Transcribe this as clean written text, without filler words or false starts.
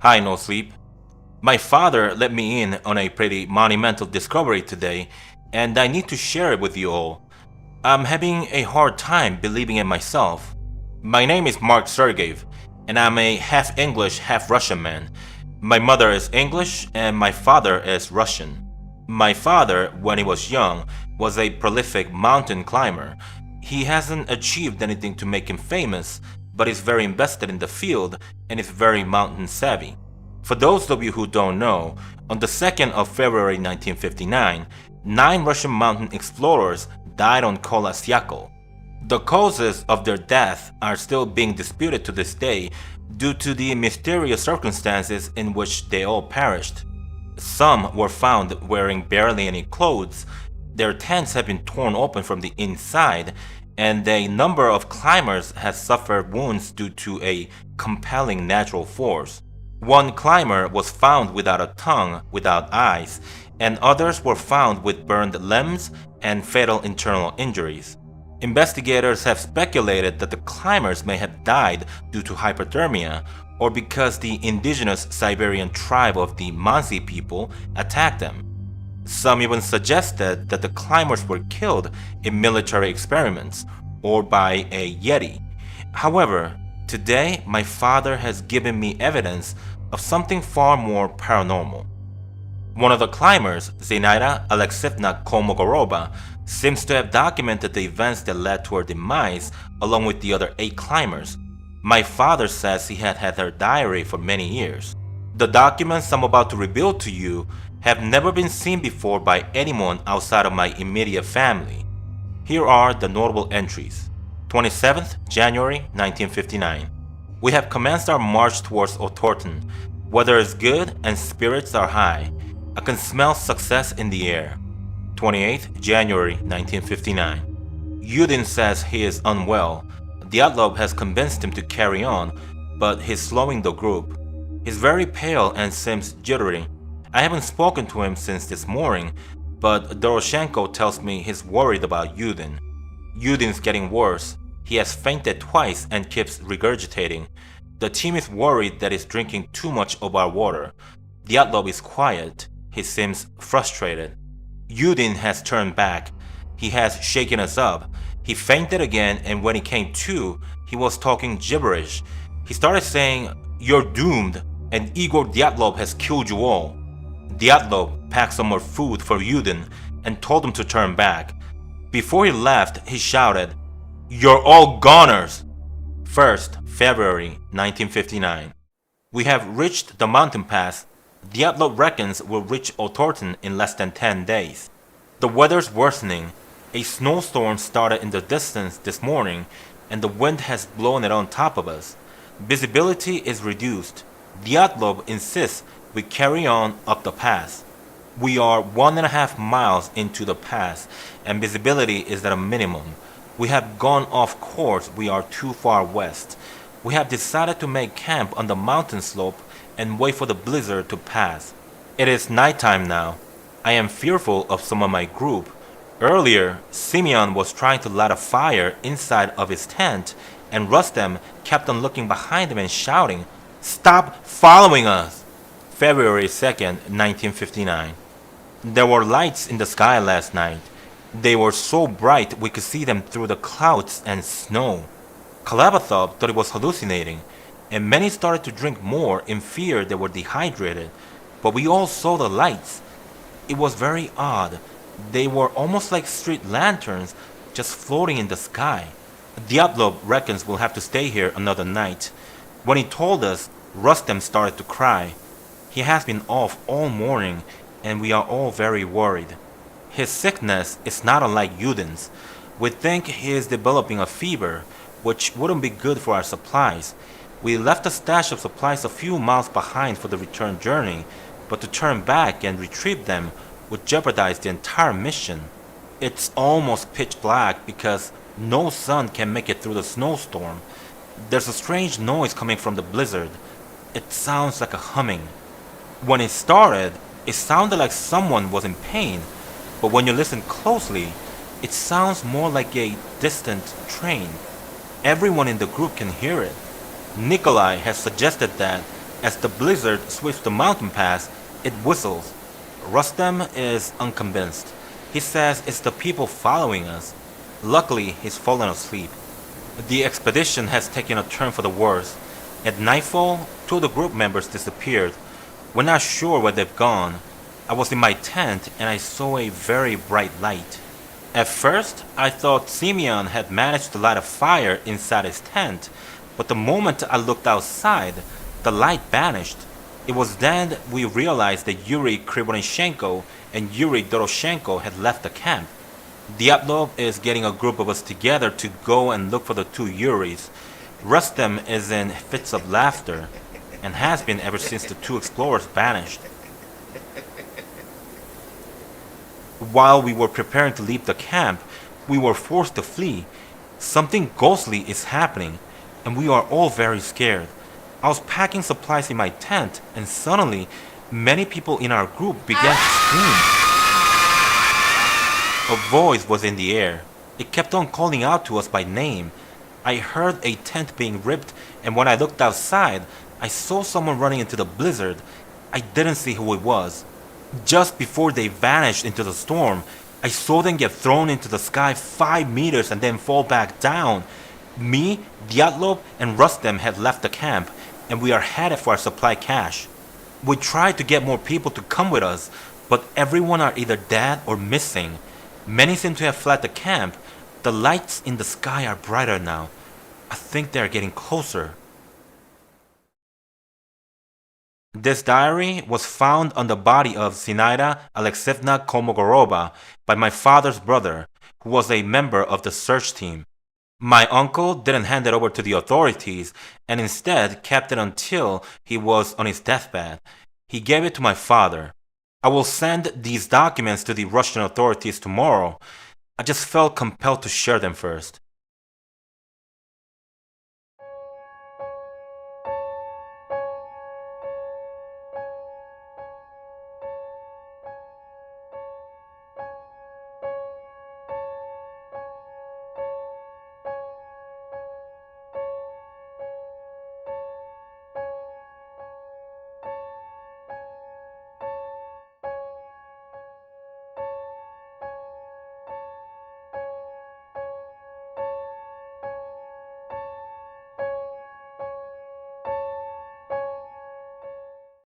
Hi, no sleep. My father let me in on a pretty monumental discovery today, and I need to share it with you all. I'm having a hard time believing it myself. My name is Mark Sergeyev, and I'm a half English, half Russian man. My mother is English, and my father is Russian. My father, when he was young, was a prolific mountain climber. He hasn't achieved anything to make him famous, but is very invested in the field and is very mountain savvy. For those of you who don't know, on the 2nd of February 1959, 9 Russian mountain explorers died on Kholat Syakhl. The causes of their death are still being disputed to this day due to the mysterious circumstances in which they all perished. Some were found wearing barely any clothes, their tents have been torn open from the inside, and a number of climbers have suffered wounds due to a compelling natural force. One climber was found without a tongue, without eyes, and others were found with burned limbs and fatal internal injuries. Investigators have speculated that the climbers may have died due to hypothermia or because the indigenous Siberian tribe of the Mansi people attacked them. Some even suggested that the climbers were killed in military experiments or by a Yeti. However, today my father has given me evidence of something far more paranormal. One of the climbers, Zinaida Alekseevna Kolmogorova, seems to have documented the events that led to her demise along with the other 8 climbers. My father says he had her diary for many years. The documents I'm about to reveal to you have never been seen before by anyone outside of my immediate family. Here are the notable entries. 27th January 1959. We have commenced our march towards Otorten. Weather is good and spirits are high. I can smell success in the air. 28th January 1959. Yudin says he is unwell. Dyatlov has convinced him to carry on, but he's slowing the group. He's very pale and seems jittery. I haven't spoken to him since this morning, but Doroshenko tells me he's worried about Yudin. Yudin's getting worse. He has fainted twice and keeps regurgitating. The team is worried that he's drinking too much of our water. Dyatlov is quiet. He seems frustrated. Yudin has turned back. He has shaken us up. He fainted again, and when he came to, he was talking gibberish. He started saying, "You're doomed, and Igor Dyatlov has killed you all." Dyatlov packed some more food for Yudin and told him to turn back. Before he left, he shouted, "You're all goners!" 1st February 1959. We have reached the mountain pass. Dyatlov reckons we'll reach Otorten in less than 10 days. The weather's worsening. A snowstorm started in the distance this morning, and the wind has blown it on top of us. Visibility is reduced. Dyatlov insists we carry on up the pass. We are 1.5 miles into the pass, and visibility is at a minimum. We have gone off course. We are too far west. We have decided to make camp on the mountain slope and wait for the blizzard to pass. It is nighttime now. I am fearful of some of my group. Earlier, Simeon was trying to light a fire inside of his tent, and Rustem kept on looking behind him and shouting, "Stop following us!" February 2nd, 1959. There were lights in the sky last night. They were so bright we could see them through the clouds and snow. Kalabathov thought he was hallucinating, and many started to drink more in fear they were dehydrated, but we all saw the lights. It was very odd. They were almost like street lanterns just floating in the sky. Dyatlov reckons we'll have to stay here another night. When he told us, Rustem started to cry. He has been off all morning, and we are all very worried. His sickness is not unlike Yudin's. We think he is developing a fever, which wouldn't be good for our supplies. We left a stash of supplies a few miles behind for the return journey, but to turn back and retrieve them would jeopardize the entire mission. It's almost pitch black because no sun can make it through the snowstorm. There's a strange noise coming from the blizzard. It sounds like a humming. When it started, it sounded like someone was in pain, but when you listen closely, it sounds more like a distant train. Everyone in the group can hear it. Nikolai has suggested that As the blizzard sweeps the mountain pass, it whistles. Rustem is unconvinced. He says it's the people following us. Luckily, he's fallen asleep. The expedition has taken a turn for the worse. At nightfall, two of the group members disappeared. We're not sure where they've gone. I was in my tent and I saw a very bright light. At first, I thought Simeon had managed to light a fire inside his tent, but the moment I looked outside, the light vanished. It was then we realized that Yuri Krivonishenko and Yuri Doroshenko had left the camp. Dyatlov is getting a group of us together to go and look for the two Yuris. Rustem is in fits of laughter, and has been ever since the two explorers vanished. While we were preparing to leave the camp, we were forced to flee. Something ghostly is happening, and we are all very scared. I was packing supplies in my tent, and suddenly, many people in our group began to scream. A voice was in the air. It kept on calling out to us by name. I heard a tent being ripped, and when I looked outside, I saw someone running into the blizzard. I didn't see who it was. Just before they vanished into the storm, I saw them get thrown into the sky 5 meters and then fall back down. Me, Dyatlov, and Rustem had left the camp, and we are headed for our supply cache. We tried to get more people to come with us, but everyone are either dead or missing. Many seem to have fled the camp. The lights in the sky are brighter now. I think they are getting closer. This diary was found on the body of Zinaida Alekseevna Kolmogorova by my father's brother, who was a member of the search team. My uncle didn't hand it over to the authorities and instead kept it until he was on his deathbed. He gave it to my father. I will send these documents to the Russian authorities tomorrow. I just felt compelled to share them first.